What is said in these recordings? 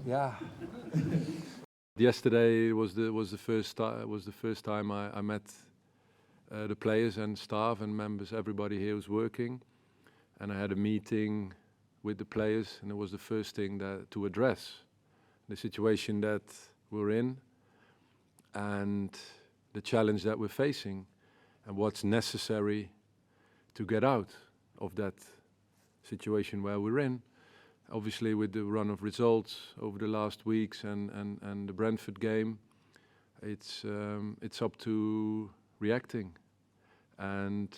Yeah. Yesterday was the first time I met the players and staff and members. Everybody here was working, and I had a meeting with the players, and it was the first thing to address the situation that we're in and the challenge that we're facing and what's necessary to get out of that situation where we're in. Obviously, with the run of results over the last weeks and the Brentford game, it's up to reacting and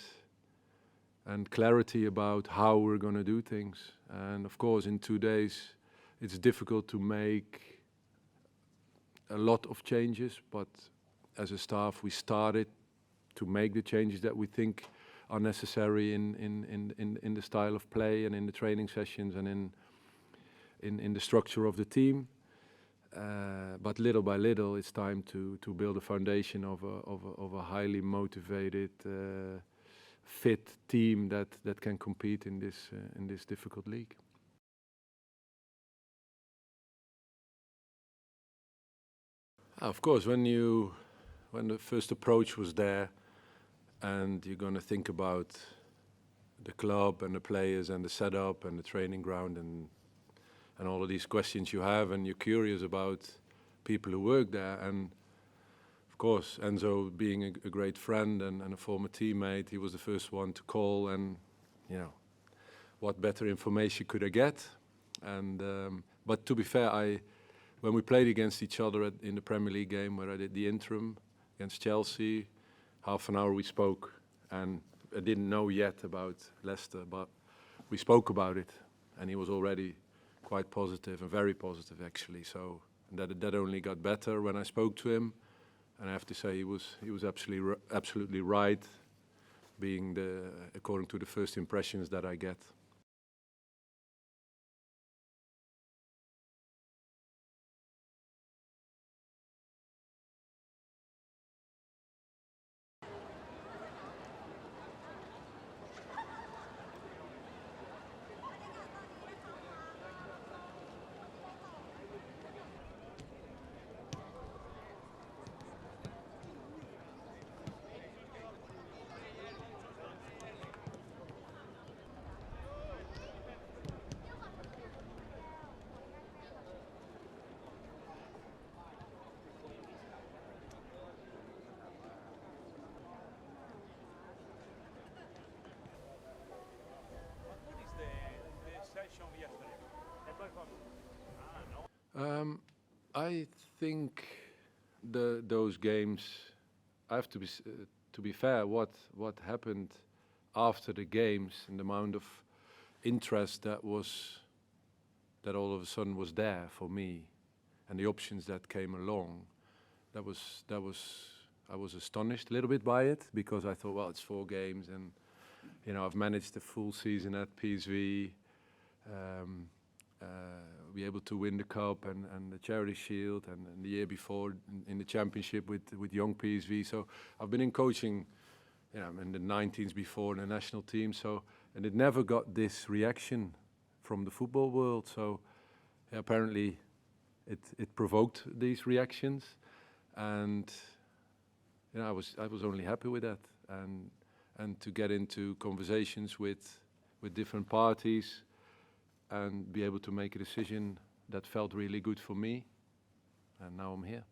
clarity about how we're going to do things. And of course, in 2 days, it's difficult to make a lot of changes, but as a staff, we started to make the changes that we think are necessary in the style of play and in the training sessions and in the structure of the team. But little by little, it's time to build a foundation of a highly motivated, fit team that can compete in this difficult league. Of course, when the first approach was there, and you're going to think about the club and the players and the setup and the training ground and all of these questions you have, and you're curious about people who work there. And of course, Enzo, being a great friend and a former teammate, he was the first one to call, and what better information could I get? And but to be fair, when we played against each other in the Premier League game where I did the interim against Chelsea, half an hour we spoke, and I didn't know yet about Leicester, but we spoke about it, and he was already quite positive, and very positive actually. So that only got better when I spoke to him, and I have to say he was absolutely right, being according to the first impressions that I get. I think those games, I have to be fair, what happened after the games and the amount of interest that all of a sudden was there for me, and the options that came along, I was astonished a little bit by it, because I thought, well, it's 4 games, and I've managed a full season at PSV. Be able to win the cup and the Charity Shield, and the year before in the championship with young PSV. So I've been in coaching, in the 19s before in the national team. So, and it never got this reaction from the football world. So apparently it provoked these reactions, and I was only happy with that, and to get into conversations with different parties and be able to make a decision that felt really good for me, and now I'm here.